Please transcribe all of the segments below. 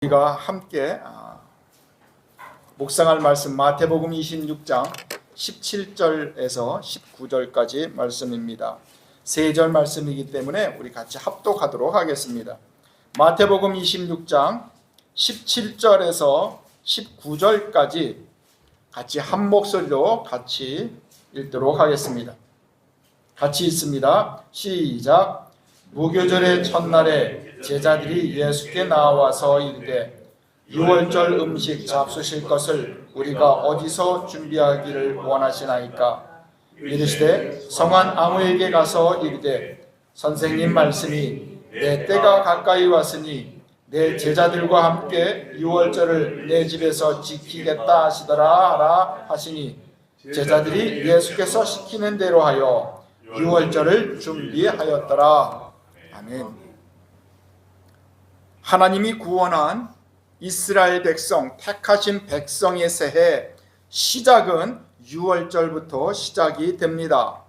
우리가 함께 묵상할 말씀 마태복음 26장 17절에서 19절까지 말씀입니다. 세 절 말씀이기 때문에 우리 같이 합독하도록 하겠습니다. 마태복음 26장 17절에서 19절까지 같이 한 목소리로 같이 읽도록 하겠습니다. 같이 읽습니다. 시작. 무교절의 첫날에 제자들이 예수께 나와서 이르되 유월절 음식 잡수실 것을 우리가 어디서 준비하기를 원하시나이까? 이르시되 성한 아무에게 가서 이르되 선생님 말씀이 내 때가 가까이 왔으니 내 제자들과 함께 유월절을 내 집에서 지키겠다 하시더라 하라 하시니 제자들이 예수께서 시키는 대로 하여 유월절을 준비하였더라. 아멘. 하나님이 구원한 이스라엘 백성, 택하신 백성의 새해 시작은 유월절부터 시작이 됩니다.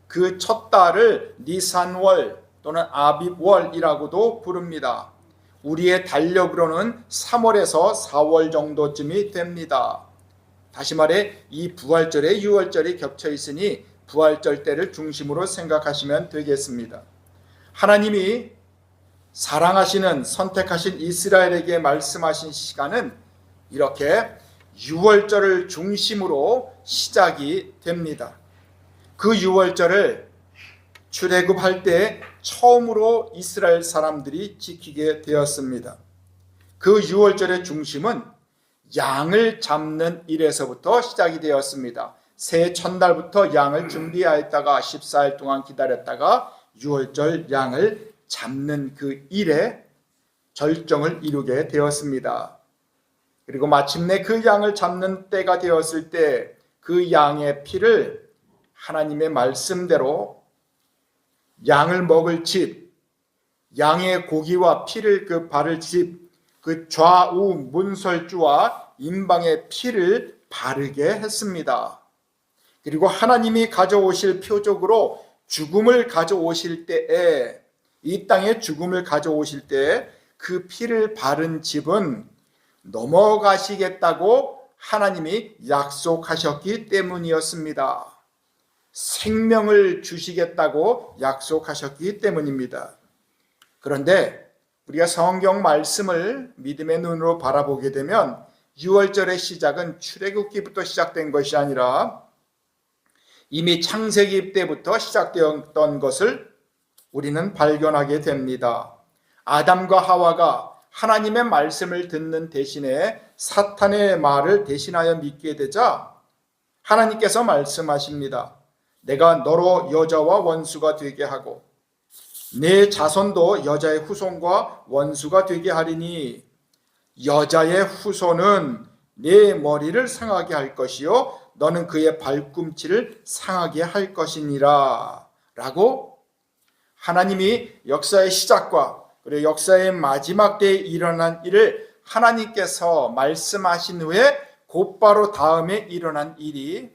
그 첫 달을 니산월 또는 아빕월이라고도 부릅니다. 우리의 달력으로는 3월에서 4월 정도쯤이 됩니다. 다시 말해 이 부활절에 유월절이 겹쳐 있으니 부활절 때를 중심으로 생각하시면 되겠습니다. 하나님이 사랑하시는 선택하신 이스라엘에게 말씀하신 시간은 이렇게 유월절을 중심으로 시작이 됩니다. 그 유월절을 출애굽할 때 처음으로 이스라엘 사람들이 지키게 되었습니다. 그 유월절의 중심은 양을 잡는 일에서부터 시작이 되었습니다. 새해 첫날부터 양을 준비하였다가 14일 동안 기다렸다가 유월절 양을 잡는 그 일에 절정을 이루게 되었습니다. 그리고 마침내 그 양을 잡는 때가 되었을 때 그 양의 피를 하나님의 말씀대로 양을 먹을 집, 양의 고기와 피를 바를 집, 그 좌우 문설주와 임방의 피를 바르게 했습니다. 그리고 하나님이 가져오실 표적으로 죽음을 가져오실 때에 이 땅에 죽음을 가져오실 때 그 피를 바른 집은 넘어가시겠다고 하나님이 약속하셨기 때문이었습니다. 생명을 주시겠다고 약속하셨기 때문입니다. 그런데 우리가 성경 말씀을 믿음의 눈으로 바라보게 되면 유월절의 시작은 출애굽기부터 시작된 것이 아니라 이미 창세기 때부터 시작되었던 것을 우리는 발견하게 됩니다. 아담과 하와가 하나님의 말씀을 듣는 대신에 사탄의 말을 대신하여 믿게 되자 하나님께서 말씀하십니다. 내가 너로 여자와 원수가 되게 하고 내 자손도 여자의 후손과 원수가 되게 하리니 여자의 후손은 내 머리를 상하게 할 것이요 너는 그의 발꿈치를 상하게 할 것이니라 라고 하나님이 역사의 시작과 그리고 역사의 마지막 때에 일어난 일을 하나님께서 말씀하신 후에 곧바로 다음에 일어난 일이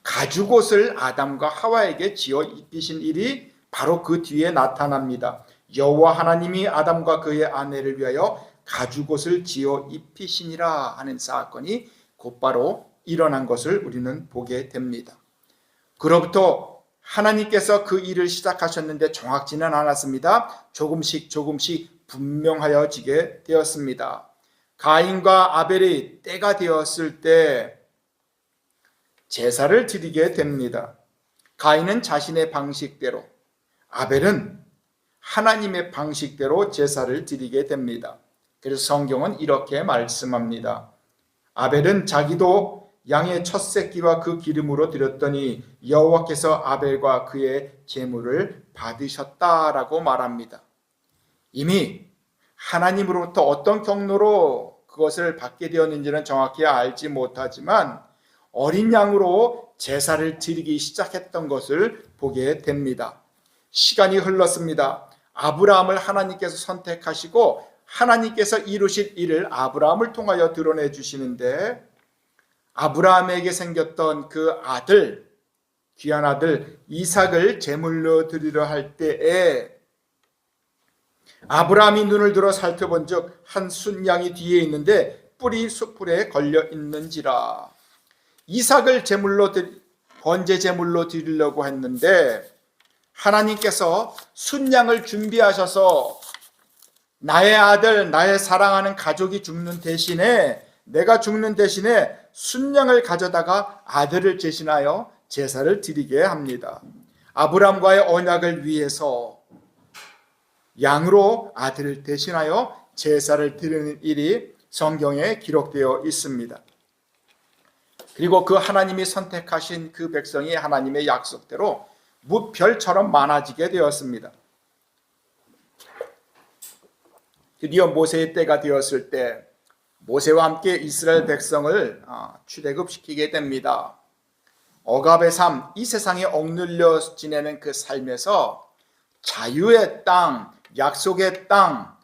가죽옷을 아담과 하와에게 지어 입히신 일이 바로 그 뒤에 나타납니다. 여호와 하나님이 아담과 그의 아내를 위하여 가죽옷을 지어 입히시니라 하는 사건이 곧바로 일어난 것을 우리는 보게 됩니다. 그로부터 하나님께서 그 일을 시작하셨는데 정확지는 않았습니다. 조금씩 분명하여지게 되었습니다. 가인과 아벨이 때가 되었을 때 제사를 드리게 됩니다. 가인은 자신의 방식대로, 아벨은 하나님의 방식대로 제사를 드리게 됩니다. 그래서 성경은 이렇게 말씀합니다. 아벨은 자기도 양의 첫 새끼와 그 기름으로 드렸더니 여호와께서 아벨과 그의 제물을 받으셨다라고 말합니다. 이미 하나님으로부터 어떤 경로로 그것을 받게 되었는지는 정확히 알지 못하지만 어린 양으로 제사를 드리기 시작했던 것을 보게 됩니다. 시간이 흘렀습니다. 아브라함을 하나님께서 선택하시고 하나님께서 이루실 일을 아브라함을 통하여 드러내 주시는데 아브라함에게 생겼던 그 아들, 귀한 아들 이삭을 제물로 드리려 할 때에 아브라함이 눈을 들어 살펴본즉 한 순양이 뒤에 있는데 뿔이 숯불에 걸려 있는지라. 이삭을 번제 제물로 드리려고 했는데 하나님께서 순양을 준비하셔서 나의 아들, 나의 사랑하는 가족이 죽는 대신에, 내가 죽는 대신에 순양을 가져다가 아들을 제신하여 제사를 드리게 합니다. 아브라함과의 언약을 위해서 양으로 아들을 대신하여 제사를 드리는 일이 성경에 기록되어 있습니다. 그리고 그 하나님이 선택하신 그 백성이 하나님의 약속대로 무별처럼 많아지게 되었습니다. 드디어 모세의 때가 되었을 때 모세와 함께 이스라엘 백성을 출애굽시키게 됩니다. 억압의 삶, 이 세상에 억눌려 지내는 그 삶에서 자유의 땅, 약속의 땅,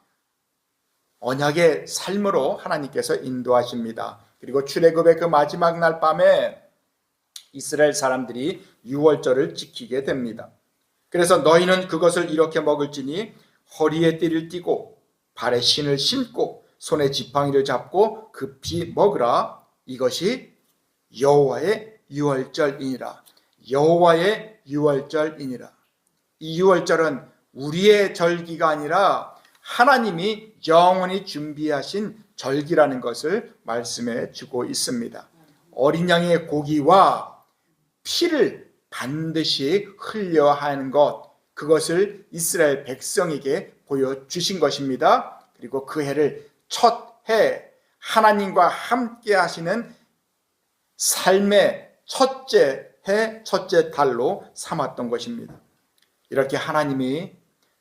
언약의 삶으로 하나님께서 인도하십니다. 그리고 출애굽의 그 마지막 날 밤에 이스라엘 사람들이 유월절을 지키게 됩니다. 그래서 너희는 그것을 이렇게 먹을지니 허리에 띠를 띠고 발에 신을 신고 손에 지팡이를 잡고 급히 먹으라. 이것이 여호와의 유월절이니라. 여호와의 유월절이니라. 이 유월절은 우리의 절기가 아니라 하나님이 영원히 준비하신 절기라는 것을 말씀해 주고 있습니다. 어린 양의 고기와 피를 반드시 흘려야 하는 것, 그것을 이스라엘 백성에게 보여주신 것입니다. 그리고 그 해를 첫 해, 하나님과 함께 하시는 삶의 첫째 해, 첫째 달로 삼았던 것입니다. 이렇게 하나님이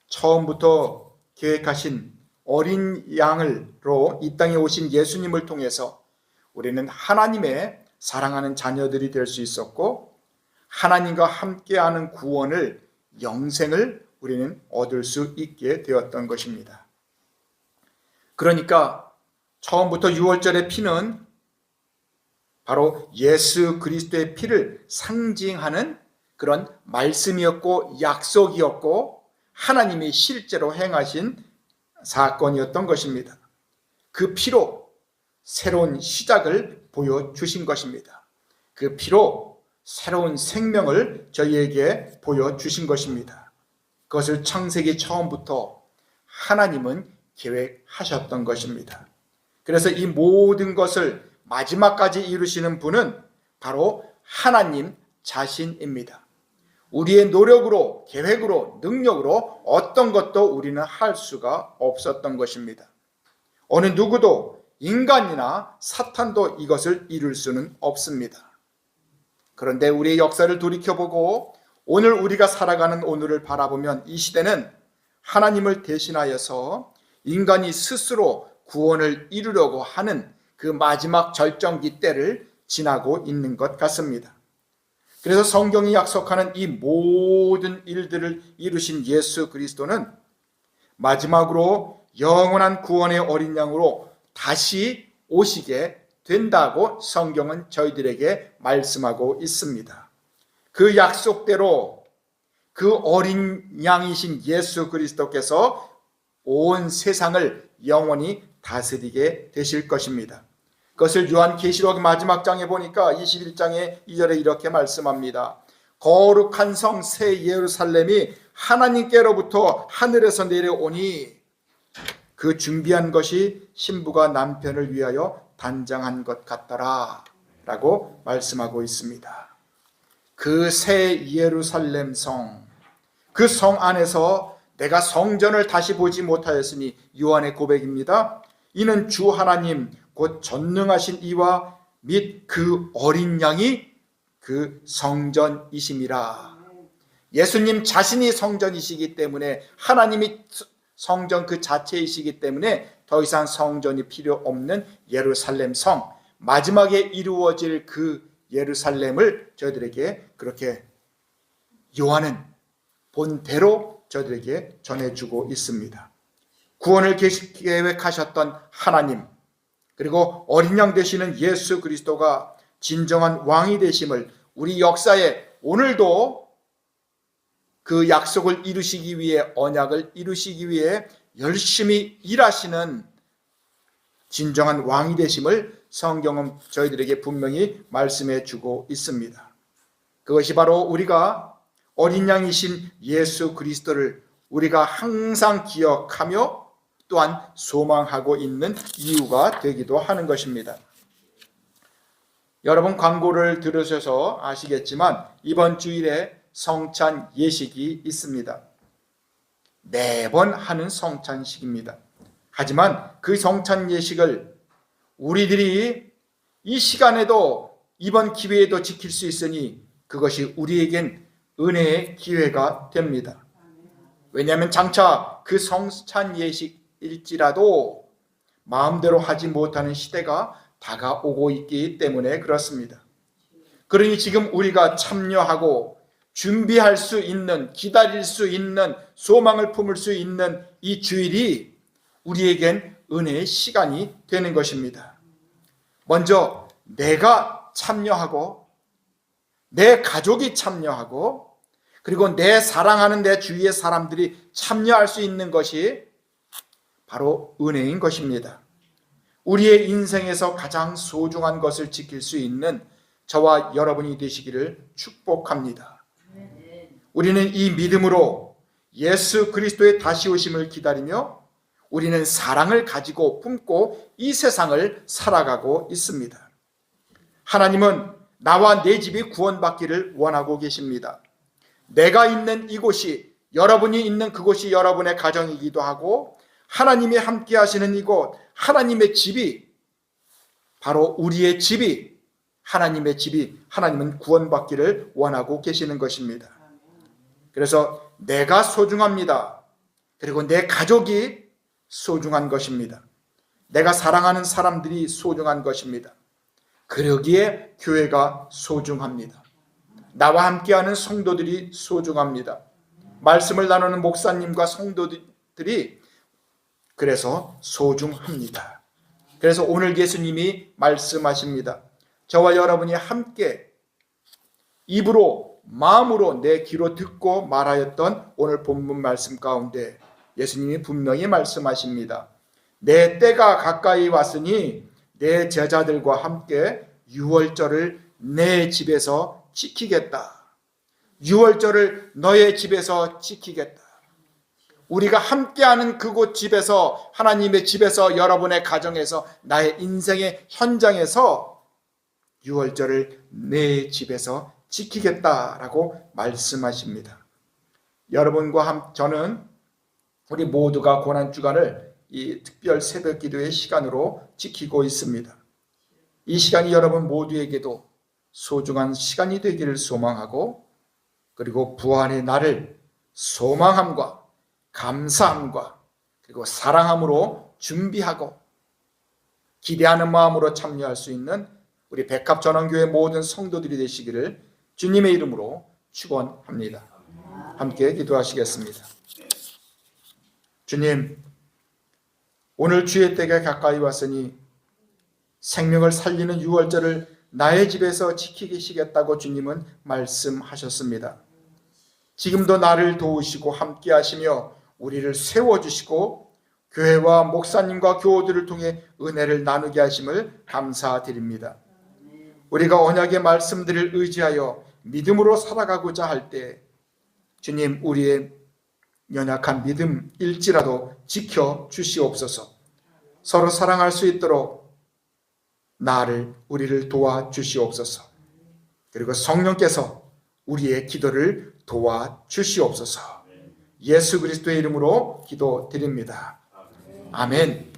처음부터 계획하신 어린 양으로 이 땅에 오신 예수님을 통해서 우리는 하나님의 사랑하는 자녀들이 될 수 있었고, 하나님과 함께하는 구원을, 영생을 우리는 얻을 수 있게 되었던 것입니다. 그러니까 처음부터 유월절의 피는 바로 예수 그리스도의 피를 상징하는 그런 말씀이었고 약속이었고 하나님이 실제로 행하신 사건이었던 것입니다. 그 피로 새로운 시작을 보여주신 것입니다. 그 피로 새로운 생명을 저희에게 보여주신 것입니다. 그것을 창세기 처음부터 하나님은 계획하셨던 것입니다. 그래서 이 모든 것을 마지막까지 이루시는 분은 바로 하나님 자신입니다. 우리의 노력으로, 계획으로, 능력으로 어떤 것도 우리는 할 수가 없었던 것입니다. 어느 누구도, 인간이나 사탄도 이것을 이룰 수는 없습니다. 그런데 우리의 역사를 돌이켜보고 오늘 우리가 살아가는 오늘을 바라보면 이 시대는 하나님을 대신하여서 인간이 스스로 구원을 이루려고 하는 그 마지막 절정기 때를 지나고 있는 것 같습니다. 그래서 성경이 약속하는 이 모든 일들을 이루신 예수 그리스도는 마지막으로 영원한 구원의 어린 양으로 다시 오시게 된다고 성경은 저희들에게 말씀하고 있습니다. 그 약속대로 그 어린 양이신 예수 그리스도께서 온 세상을 영원히 다스리게 되실 것입니다. 그것을 요한계시록 마지막 장에 보니까 21장의 2절에 이렇게 말씀합니다. 거룩한 성 새 예루살렘이 하나님께로부터 하늘에서 내려오니 그 준비한 것이 신부가 남편을 위하여 단장한 것 같더라 라고 말씀하고 있습니다. 그 새 예루살렘 성, 그 성 안에서 내가 성전을 다시 보지 못하였으니 요한의 고백입니다. 이는 주 하나님 곧 전능하신 이와 및 그 어린 양이 그 성전이심이라. 예수님 자신이 성전이시기 때문에, 하나님이 성전 그 자체이시기 때문에 더 이상 성전이 필요 없는 예루살렘 성, 마지막에 이루어질 그 예루살렘을 저희들에게 그렇게 요한은 본대로 저희들에게 전해주고 있습니다. 구원을 계획하셨던 하나님, 그리고 어린 양 되시는 예수 그리스도가 진정한 왕이 되심을 우리 역사에 오늘도 그 약속을 이루시기 위해, 언약을 이루시기 위해 열심히 일하시는 진정한 왕이 되심을 성경은 저희들에게 분명히 말씀해 주고 있습니다. 그것이 바로 우리가 어린 양이신 예수 그리스도를 우리가 항상 기억하며 또한 소망하고 있는 이유가 되기도 하는 것입니다. 여러분 광고를 들으셔서 아시겠지만 이번 주일에 성찬 예식이 있습니다. 매번 하는 성찬식입니다. 하지만 그 성찬 예식을 우리들이 이 시간에도 이번 기회에도 지킬 수 있으니 그것이 우리에겐 은혜의 기회가 됩니다. 왜냐하면 장차 그 성찬 예식일지라도 마음대로 하지 못하는 시대가 다가오고 있기 때문에 그렇습니다. 그러니 지금 우리가 참여하고 준비할 수 있는, 기다릴 수 있는, 소망을 품을 수 있는 이 주일이 우리에겐 은혜의 시간이 되는 것입니다. 먼저 내가 참여하고 내 가족이 참여하고 그리고 내 사랑하는 내 주위의 사람들이 참여할 수 있는 것이 바로 은혜인 것입니다. 우리의 인생에서 가장 소중한 것을 지킬 수 있는 저와 여러분이 되시기를 축복합니다. 우리는 이 믿음으로 예수 그리스도의 다시 오심을 기다리며 우리는 사랑을 가지고 품고 이 세상을 살아가고 있습니다. 하나님은 나와 내 집이 구원받기를 원하고 계십니다. 내가 있는 이곳이, 여러분이 있는 그곳이 여러분의 가정이기도 하고 하나님이 함께 하시는 이곳, 하나님의 집이 바로 우리의 집이, 하나님의 집이, 하나님은 구원받기를 원하고 계시는 것입니다. 그래서 내가 소중합니다. 그리고 내 가족이 소중한 것입니다. 내가 사랑하는 사람들이 소중한 것입니다. 그러기에 교회가 소중합니다. 나와 함께하는 성도들이 소중합니다. 말씀을 나누는 목사님과 성도들이 그래서 소중합니다. 그래서 오늘 예수님이 말씀하십니다. 저와 여러분이 함께 입으로 마음으로 내 귀로 듣고 말하였던 오늘 본문 말씀 가운데 예수님이 분명히 말씀하십니다. 내 때가 가까이 왔으니 내 제자들과 함께 유월절을 내 집에서 지키겠다. 유월절을 너의 집에서 지키겠다. 우리가 함께하는 그곳 집에서, 하나님의 집에서, 여러분의 가정에서, 나의 인생의 현장에서 유월절을 내 집에서 지키겠다라고 말씀하십니다. 여러분과 저는 우리 모두가 고난주간을 이 특별 새벽 기도의 시간으로 지키고 있습니다. 이 시간이 여러분 모두에게도 소중한 시간이 되기를 소망하고, 그리고 부활의 날을 소망함과 감사함과 그리고 사랑함으로 준비하고 기대하는 마음으로 참여할 수 있는 우리 백합전원교회 모든 성도들이 되시기를 주님의 이름으로 축원합니다. 함께 기도하시겠습니다. 주님, 오늘 주의 때가 가까이 왔으니 생명을 살리는 유월절을 나의 집에서 지키시겠다고 주님은 말씀하셨습니다. 지금도 나를 도우시고 함께 하시며 우리를 세워주시고 교회와 목사님과 교우들을 통해 은혜를 나누게 하심을 감사드립니다. 우리가 언약의 말씀들을 의지하여 믿음으로 살아가고자 할 때 주님, 우리의 연약한 믿음일지라도 지켜주시옵소서. 서로 사랑할 수 있도록 우리를 도와주시옵소서. 그리고 성령께서 우리의 기도를 도와주시옵소서. 예수 그리스도의 이름으로 기도드립니다. 아멘.